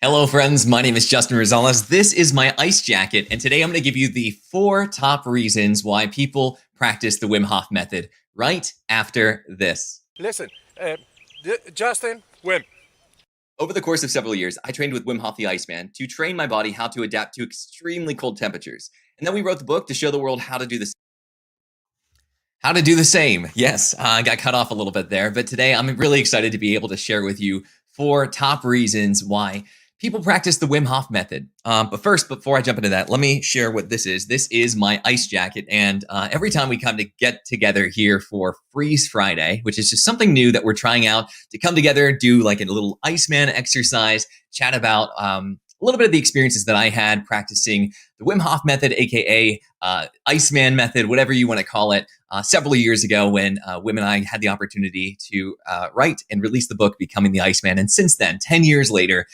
Hello, friends. My name is Justin Rosales. This is my ice jacket, and today I'm going to give you the 4 top reasons why people practice the Wim Hof Method right after this. Listen, Justin, Wim. Over the course of several years, I trained with Wim Hof the Iceman to train my body how to adapt to extremely cold temperatures. And then we wrote the book to show the world how to do this. How to do the same. Yes, I got cut off a little bit there, but today I'm really excited to be able to share with you 4 top reasons why people practice the Wim Hof Method. But first, before I jump into that, let me share what this is. This is my ice jacket, and every time we come to get together here for Freeze Friday, which is just something new that we're trying out to come together, do like a little Iceman exercise, chat about a little bit of the experiences that I had practicing the Wim Hof Method, aka Iceman Method, whatever you want to call it, several years ago when Wim and I had the opportunity to write and release the book, Becoming the Iceman. And since then, 10 years later,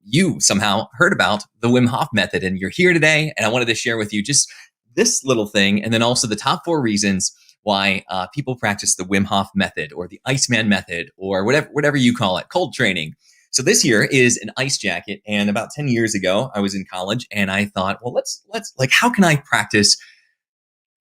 you somehow heard about the Wim Hof Method and you're here today. And I wanted to share with you just this little thing. And then also the top 4 reasons why people practice the Wim Hof Method or the Iceman Method or whatever you call it, cold training. So this here is an ice jacket. And about 10 years ago, I was in college and I thought, well, let's like, how can I practice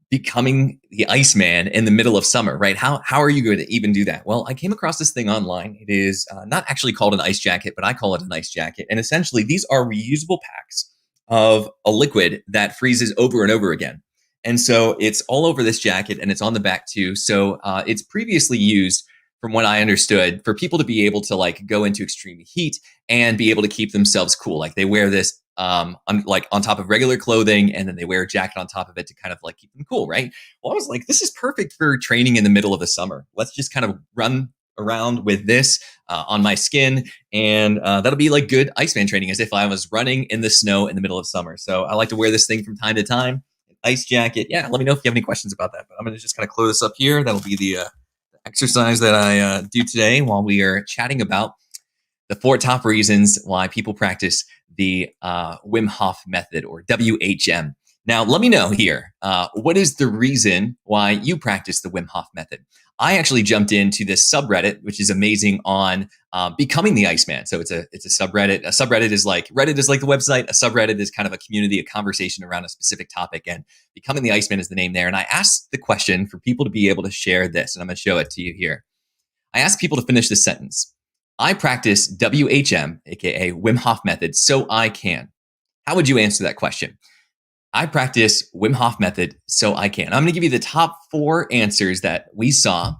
becoming the Iceman in the middle of summer, right? How are you going to even do that? Well, I came across this thing online. It is not actually called an ice jacket, but I call it an ice jacket. And essentially, these are reusable packs of a liquid that freezes over and over again. And so it's all over this jacket and it's on the back too. So it's previously used, from what I understood, for people to be able to like go into extreme heat and be able to keep themselves cool. Like they wear this on top of regular clothing, and then they wear a jacket on top of it to kind of like keep them cool, right? Well, I was like, this is perfect for training in the middle of the summer. Let's just kind of run around with this on my skin, and that'll be like good Iceman training, as if I was running in the snow in the middle of summer. So I like to wear this thing from time to time. Ice jacket. Yeah, let me know if you have any questions about that. But I'm going to just kind of close this up here. That'll be the exercise that I do today while we are chatting about the 4 top reasons why people practice the Wim Hof Method, or WHM. Now, let me know here, what is the reason why you practice the Wim Hof Method? I actually jumped into this subreddit, which is amazing, on becoming the Iceman. So it's a subreddit. A subreddit is like, Reddit is like the website. A subreddit is kind of a community, a conversation around a specific topic. And Becoming the Iceman is the name there. And I asked the question for people to be able to share this, and I'm going to show it to you here. I asked people to finish this sentence. I practice WHM, aka Wim Hof Method, so I can. How would you answer that question? I practice Wim Hof Method so I can. I'm going to give you the top 4 answers that we saw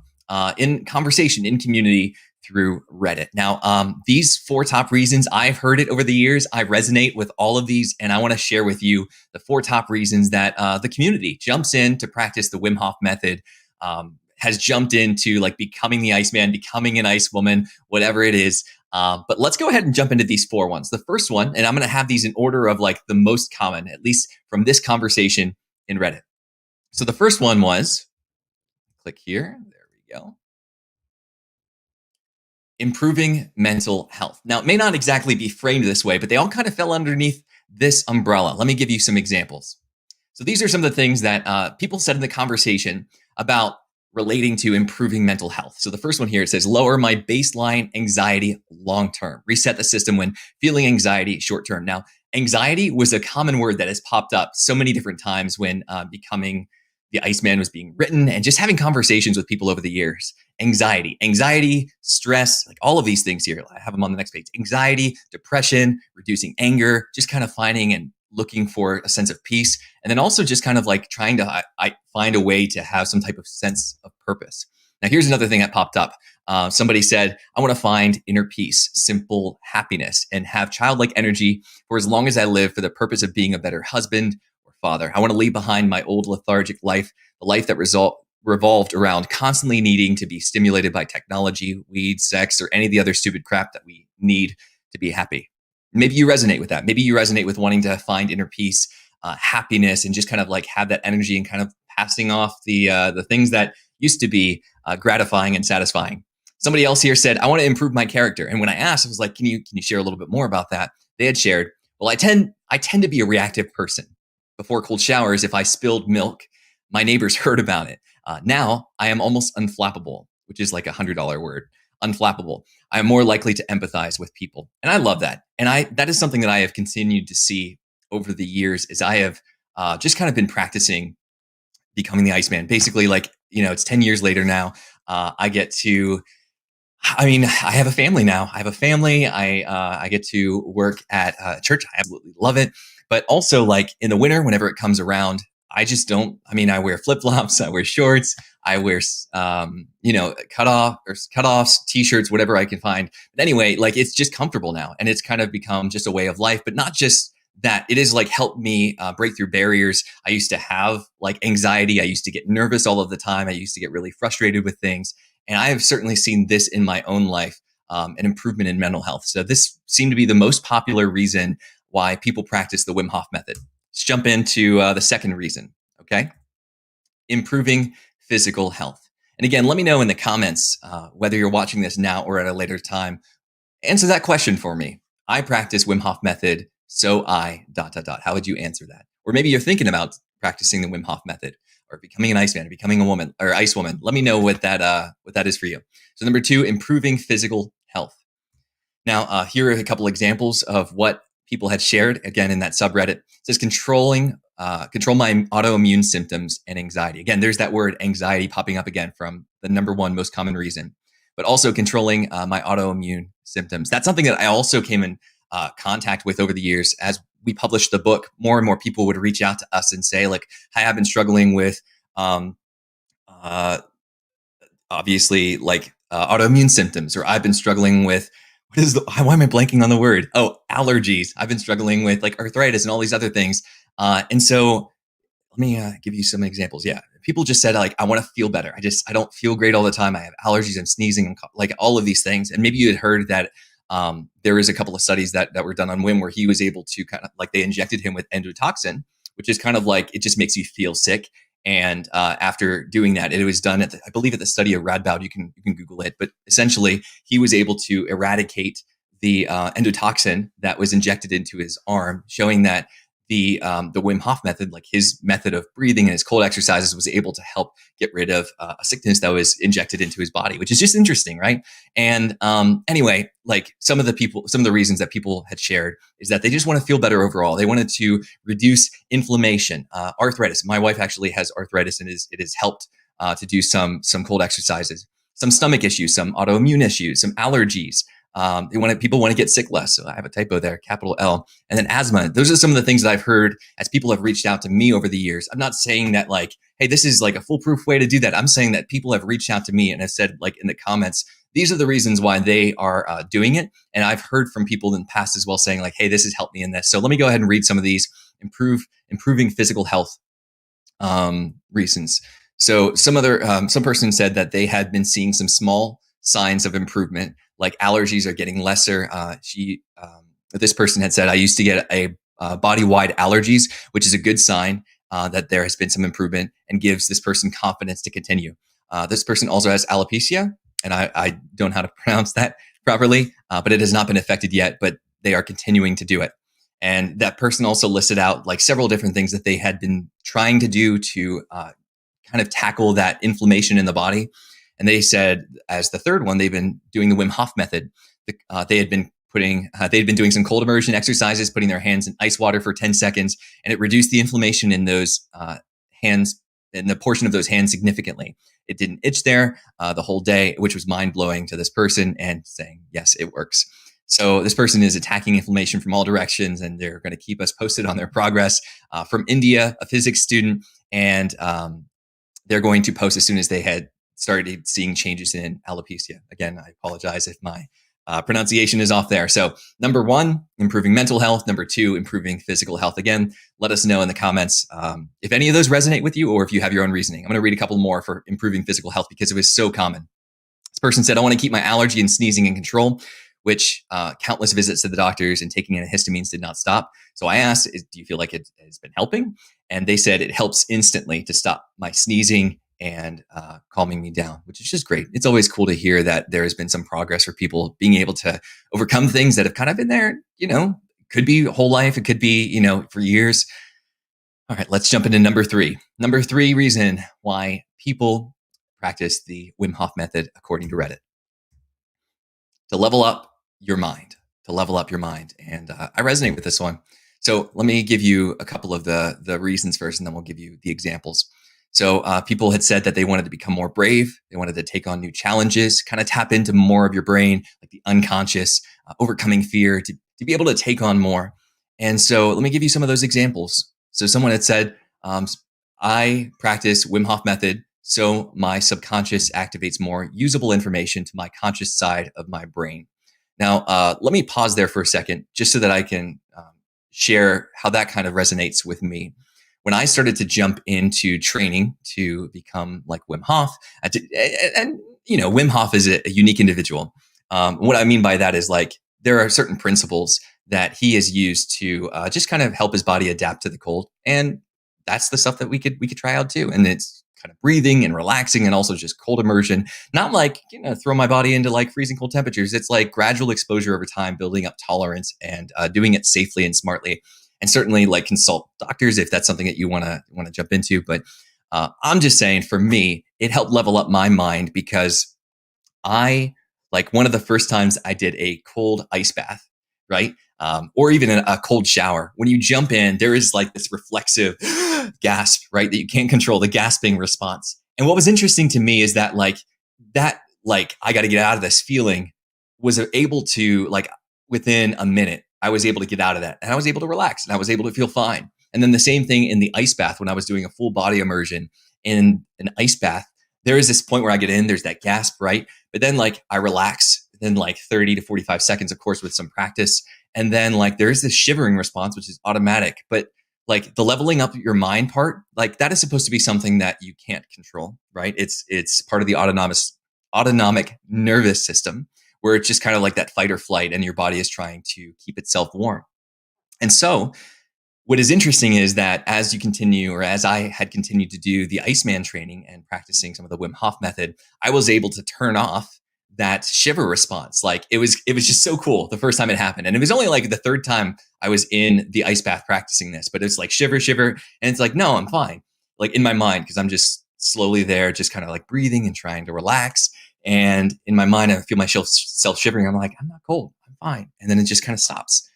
in conversation, in community, through Reddit. Now, these 4 top reasons, I've heard it over the years. I resonate with all of these, and I want to share with you the 4 top reasons that the community jumps in to practice the Wim Hof Method, has jumped into like becoming the Iceman, becoming an ice woman, whatever it is. But let's go ahead and jump into these 4 ones. The first one, and I'm going to have these in order of like the most common, at least from this conversation in Reddit. So the first one was, click here, there we go. Improving mental health. Now, it may not exactly be framed this way, but they all kind of fell underneath this umbrella. Let me give you some examples. So these are some of the things that people said in the conversation about relating to improving mental health. So the first one here, it says, lower my baseline anxiety long-term, reset the system when feeling anxiety short-term. Now, anxiety was a common word that has popped up so many different times when Becoming the Iceman was being written, and just having conversations with people over the years. Anxiety, stress, like all of these things here. I have them on the next page. Anxiety, depression, reducing anger, just kind of finding and looking for a sense of peace. And then also just kind of like trying to find a way to have some type of sense of purpose. Now, here's another thing that popped up. Somebody said, I want to find inner peace, simple happiness, and have childlike energy for as long as I live, for the purpose of being a better husband or father. I want to leave behind my old lethargic life, the life that revolved around constantly needing to be stimulated by technology, weed, sex, or any of the other stupid crap that we need to be happy. Maybe you resonate with that. Maybe you resonate with wanting to find inner peace, happiness, and just kind of like have that energy and kind of passing off the things that used to be gratifying and satisfying. Somebody else here said, I want to improve my character. And when I asked, I was like, can you share a little bit more about that? They had shared, well, I tend to be a reactive person. Before cold showers, if I spilled milk, my neighbors heard about it. Now I am almost unflappable, which is like $100 word. unflappable. I'm more likely to empathize with people. And I love that. And that is something that I have continued to see over the years as I have just kind of been practicing becoming the Iceman. Basically, like, it's 10 years later now. I get to I have a family now. I have a family. I get to work at church. I absolutely love it. But also, like in the winter, whenever it comes around, I just don't. I mean, I wear flip flops. I wear shorts. I wear cutoffs, t-shirts, whatever I can find. But anyway, like it's just comfortable now, and it's kind of become just a way of life. But not just that. It has like helped me break through barriers. I used to have like anxiety. I used to get nervous all of the time. I used to get really frustrated with things. And I have certainly seen this in my own life, an improvement in mental health. So this seemed to be the most popular reason why people practice the Wim Hof Method. Let's jump into the second reason, okay? Improving physical health. And again, let me know in the comments whether you're watching this now or at a later time. Answer that question for me. I practice Wim Hof Method, so I ... How would you answer that? Or maybe you're thinking about practicing the Wim Hof Method, or becoming an Iceman, or becoming a woman, or ice woman. Let me know what that is for you. So number 2, improving physical health. Now, here are a couple examples of what people had shared, again, in that subreddit. It says control my autoimmune symptoms and anxiety. Again, there's that word anxiety popping up again from the number 1 most common reason, but also controlling my autoimmune symptoms. That's something that I also came in contact with over the years. As we published the book, more and more people would reach out to us and say, like, hi, I've been struggling with obviously like autoimmune symptoms, or I've been struggling with why am I blanking on the word? Oh, allergies. I've been struggling with like arthritis and all these other things. And so let me give you some examples. Yeah. People just said, like, I want to feel better. I don't feel great all the time. I have allergies and sneezing and like all of these things. And maybe you had heard that there is a couple of studies that were done on Wim where he was able to kind of like, they injected him with endotoxin, which is kind of like, it just makes you feel sick. And after doing that, it was done at I believe at the study of Radboud. You can Google it, but essentially he was able to eradicate the endotoxin that was injected into his arm, showing that the Wim Hof method, like his method of breathing and his cold exercises, was able to help get rid of a sickness that was injected into his body, which is just interesting, right? And anyway, like some of the reasons that people had shared is that they just want to feel better overall. They wanted to reduce inflammation, arthritis. My wife actually has arthritis, and it has helped to do some cold exercises, some stomach issues, some autoimmune issues, some allergies. People want to get sick less. So I have a typo there, capital L. And then asthma. Those are some of the things that I've heard as people have reached out to me over the years. I'm not saying that like, hey, this is like a foolproof way to do that. I'm saying that people have reached out to me and have said, like, in the comments, these are the reasons why they are doing it. And I've heard from people in the past as well saying, like, hey, this has helped me in this. So let me go ahead and read some of these improving physical health reasons. So some person said that they had been seeing some small signs of improvement, like allergies are getting lesser. This person had said, I used to get a body-wide allergies, which is a good sign that there has been some improvement, and gives this person confidence to continue. This person also has alopecia, and I don't know how to pronounce that properly, but it has not been affected yet, but they are continuing to do it. And that person also listed out like several different things that they had been trying to do to kind of tackle that inflammation in the body. And they said, as the third one, they've been doing the Wim Hof method. They had been doing some cold immersion exercises, putting their hands in ice water for 10 seconds, and it reduced the inflammation in those hands, in the portion of those hands, significantly. It didn't itch there the whole day, which was mind blowing to this person, and saying, yes, it works. So this person is attacking inflammation from all directions, and they're going to keep us posted on their progress. From India, a physics student, and they're going to post as soon as they had started seeing changes in alopecia. Again, I apologize if my pronunciation is off there. So number 1, improving mental health. Number 2, improving physical health. Again, let us know in the comments if any of those resonate with you, or if you have your own reasoning. I'm going to read a couple more for improving physical health because it was so common. This person said, I want to keep my allergy and sneezing in control, which countless visits to the doctors and taking antihistamines did not stop. So I asked, do you feel like it has been helping? And they said it helps instantly to stop my sneezing and calming me down, which is just great. It's always cool to hear that there has been some progress for people being able to overcome things that have kind of been there, could be whole life. It could be, for years. All right, let's jump into number 3. Number 3 reason why people practice the Wim Hof method, according to Reddit. to level up your mind, to level up your mind. And I resonate with this one. So let me give you a couple of the reasons first, and then we'll give you the examples. So people had said that they wanted to become more brave. They wanted to take on new challenges, kind of tap into more of your brain, like the unconscious, overcoming fear, to be able to take on more. And so let me give you some of those examples. So someone had said, I practice Wim Hof Method, so my subconscious activates more usable information to my conscious side of my brain. Now, let me pause there for a second, just so that I can share how that kind of resonates with me. When I started to jump into training to become like Wim Hof, and Wim Hof is a unique individual. What I mean by that is like there are certain principles that he has used to just kind of help his body adapt to the cold, and that's the stuff that we could try out too. And it's kind of breathing and relaxing, and also just cold immersion. Not like throw my body into like freezing cold temperatures. It's like gradual exposure over time, building up tolerance, and doing it safely and smartly. And certainly like consult doctors if that's something that you want to jump into. But I'm just saying, for me, it helped level up my mind, because I, like, one of the first times I did a cold ice bath, right? Or even a cold shower. When you jump in, there is like this reflexive gasp, right? That you can't control, the gasping response. And what was interesting to me is that I got to get out of this feeling was able to, like, within a minute, I was able to get out of that, and I was able to relax, and I was able to feel fine. And then the same thing in the ice bath, when I was doing a full body immersion in an ice bath, there is this point where I get in, there's that gasp, right? But then like I relax within like 30 to 45 seconds, of course, with some practice. And then like there's this shivering response, which is automatic. But like the leveling up your mind part, like that is supposed to be something that you can't control, right? It's part of the autonomic nervous system, where it's just kind of like that fight or flight, and your body is trying to keep itself warm. And so what is interesting is that as you continue, or as I had continued to do the Iceman training and practicing some of the Wim Hof method, I was able to turn off that shiver response. Like it was just so cool the first time it happened. And it was only like the third time I was in the ice bath practicing this, but it's like shiver. And it's like, no, I'm fine. Like in my mind, because I'm just slowly there, just kind of like breathing and trying to relax. And in my mind, I feel myself shivering. I'm like, I'm not cold, I'm fine. And then it just kind of stops.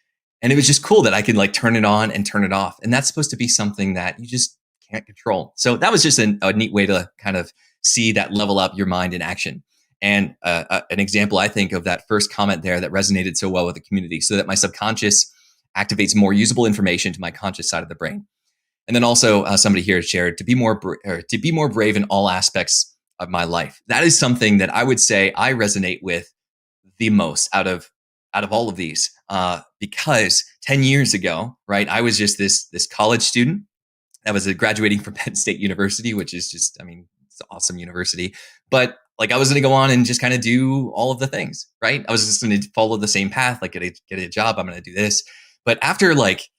And it was just cool that I could like turn it on and turn it off. And that's supposed to be something that you just can't control. So that was just a neat way to kind of see that level up your mind in action. And an example, I think, of that first comment there that resonated so well with the community, so that my subconscious activates more usable information to my conscious side of the brain. And then also somebody here shared to be more brave in all aspects of my life. That is something that I would say I resonate with the most out of all of these, because 10 years ago, right, I was just this college student that was graduating from Penn State University, which is just, I mean, it's an awesome university. But like I was going to go on and just kind of do all of the things, right? I was just going to follow the same path, like get a job. I'm going to do this. But after like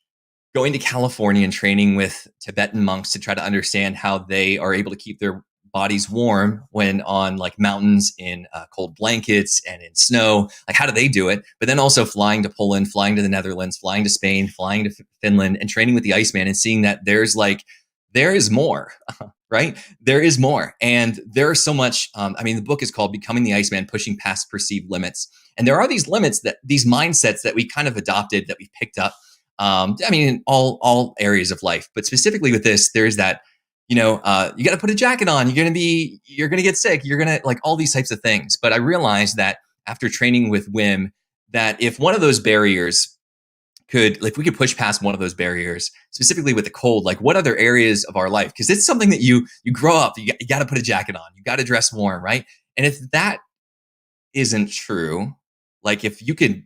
going to California and training with Tibetan monks to try to understand how they are able to keep their bodies warm when on like mountains in cold blankets and in snow, like how do they do it? But then also flying to Poland, flying to the Netherlands, flying to Spain, flying to Finland, and training with the Iceman, and seeing that there is more, right? There is more. And there is so much. The book is called Becoming the Iceman, Pushing Past Perceived Limits. And there are these limits, these mindsets that we kind of adopted, that we picked up. In all areas of life, but specifically with this, there's that, you got to put a jacket on. You're going to get sick. You're going to like all these types of things. But I realized that after training with Wim, that if one of those barriers if we could push past one of those barriers, specifically with the cold, like what other areas of our life? Because it's something that you grow up, you got to put a jacket on, you got to dress warm, right? And if that isn't true, like if you could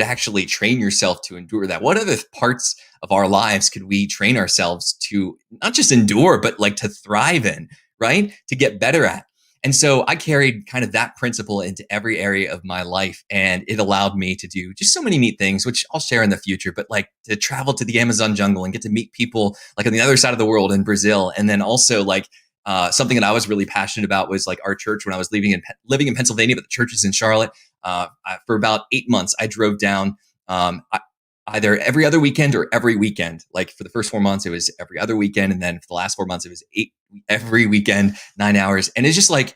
actually train yourself to endure that, what other parts of our lives could we train ourselves to not just endure, but like to thrive in, right? To get better at. And so I carried kind of that principle into every area of my life, and it allowed me to do just so many neat things, which I'll share in the future, but like to travel to the Amazon jungle and get to meet people like on the other side of the world in Brazil. And then also like something that I was really passionate about was like our church when I was living in Pennsylvania, but the church is in Charlotte. For about 8 months, I drove down either every other weekend or every weekend. Like for the first 4 months, it was every other weekend. And then for the last 4 months, it was every weekend, 9 hours. And it's just like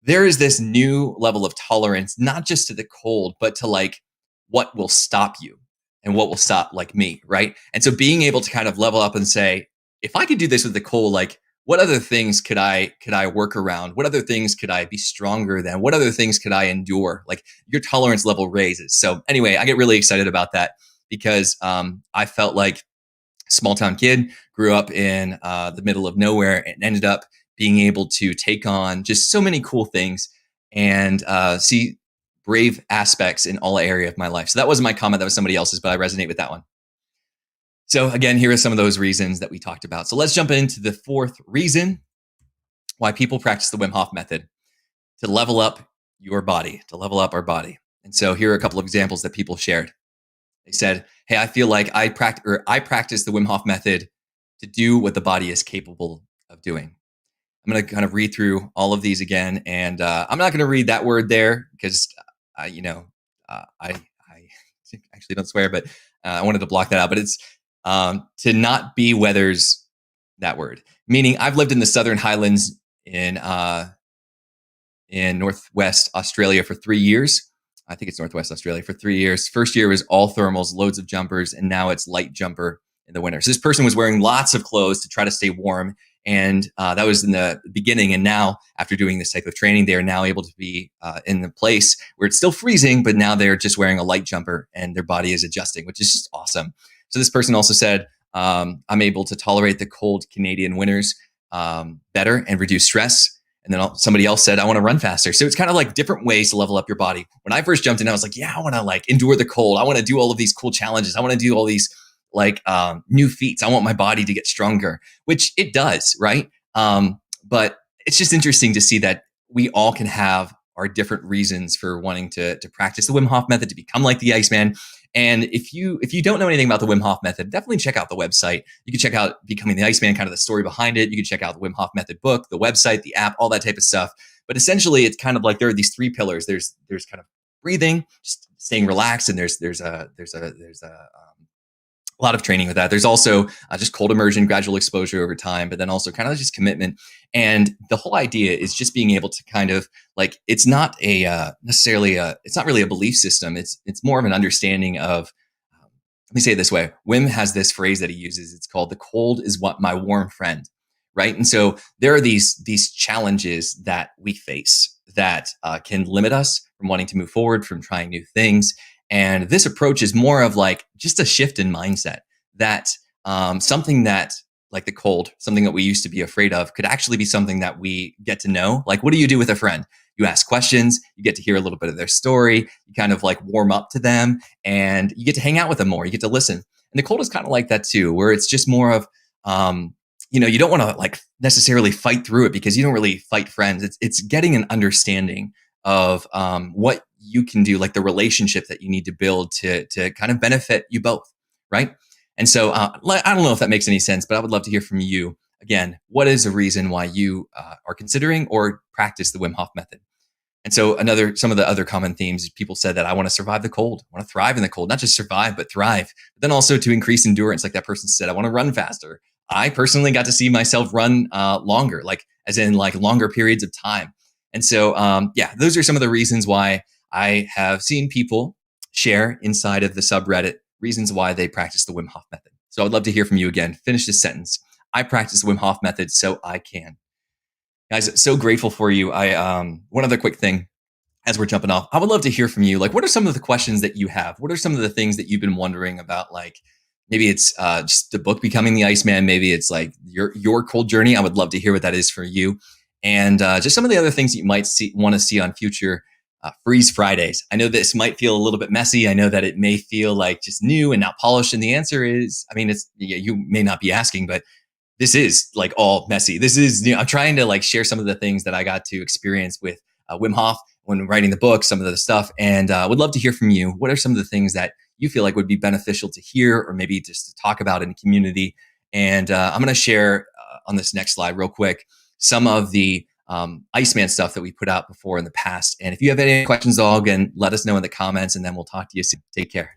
there is this new level of tolerance, not just to the cold, but to like what will stop you and what will stop like me, right? And so being able to kind of level up and say, if I could do this with the cold, like what other things could I work around? What other things could I be stronger than? What other things could I endure? Like your tolerance level raises. So anyway, I get really excited about that because I felt like small town kid, grew up in the middle of nowhere, and ended up being able to take on just so many cool things and see brave aspects in all area of my life. So that wasn't my comment, that was somebody else's, but I resonate with that one. So again, here are some of those reasons that we talked about. So let's jump into the fourth reason why people practice the Wim Hof method: to level up your body, to level up our body. And so here are a couple of examples that people shared. They said, hey, I feel like I practice the Wim Hof method to do what the body is capable of doing. I'm going to kind of read through all of these again. And I'm not going to read that word there because, I actually don't swear, but I wanted to block that out. But it's to not be weathers, that word. Meaning I've lived in the Southern Highlands in Northwest Australia for 3 years. I think it's Northwest Australia for 3 years. First year was all thermals, loads of jumpers, and now it's light jumper in the winter. So this person was wearing lots of clothes to try to stay warm. And that was in the beginning. And now after doing this type of training, they are now able to be in the place where it's still freezing, but now they're just wearing a light jumper and their body is adjusting, which is just awesome. So this person also said, I'm able to tolerate the cold Canadian winters better and reduce stress. And then somebody else said, I want to run faster. So it's kind of like different ways to level up your body. When I first jumped in, I was like, yeah, I want to like endure the cold. I want to do all of these cool challenges. I want to do all these like new feats. I want my body to get stronger, which it does, right? But it's just interesting to see that we all can have our different reasons for wanting to practice the Wim Hof method, to become like the Iceman. And if you don't know anything about the Wim Hof method, definitely check out the website. You can check out Becoming the Iceman, kind of the story behind it. You can check out the Wim Hof Method book, the website, the app, all that type of stuff. But essentially, it's kind of like there are these three pillars. There's kind of breathing, just staying relaxed, and there's a lot of training with that. There's also just cold immersion, gradual exposure over time, but then also kind of just commitment. And the whole idea is just being able to kind of like, it's not it's not really a belief system. It's more of an understanding of, let me say it this way. Wim has this phrase that he uses. It's called, the cold is what my warm friend, right? And so there are these challenges that we face that can limit us from wanting to move forward, from trying new things. And this approach is more of like just a shift in mindset, that something that like the cold, something that we used to be afraid of, could actually be something that we get to know. Like, what do you do with a friend? You ask questions, you get to hear a little bit of their story, you kind of like warm up to them, and you get to hang out with them more, you get to listen. And the cold is kind of like that too, where it's just more of, you don't want to like necessarily fight through it, because you don't really fight friends. It's getting an understanding of what you can do, like the relationship that you need to build to kind of benefit you both, right? And so I don't know if that makes any sense, but I would love to hear from you. Again, what is a reason why you are considering or practice the Wim Hof method? And so some of the other common themes, people said that I want to survive the cold, I want to thrive in the cold, not just survive, but thrive. But then also to increase endurance, like that person said, I want to run faster. I personally got to see myself run longer, like as in like longer periods of time. And so, those are some of the reasons why I have seen people share inside of the subreddit reasons why they practice the Wim Hof method. So I'd love to hear from you again. Finish this sentence. I practice the Wim Hof method so I can. Guys, so grateful for you. One other quick thing as we're jumping off, I would love to hear from you. Like, what are some of the questions that you have? What are some of the things that you've been wondering about? Like, maybe it's just the book Becoming the Iceman. Maybe it's like your cold journey. I would love to hear what that is for you. And just some of the other things that you might want to see on future Freeze Fridays. I know this might feel a little bit messy. I know that it may feel like just new and not polished. And the answer is, you may not be asking, but this is like all messy. This is, I'm trying to like share some of the things that I got to experience with Wim Hof when writing the book, some of the stuff. And would love to hear from you. What are some of the things that you feel like would be beneficial to hear, or maybe just to talk about in the community? And I'm going to share on this next slide real quick some of the Iceman stuff that we put out before in the past. And if you have any questions, again, let us know in the comments, and then we'll talk to you soon. Take care.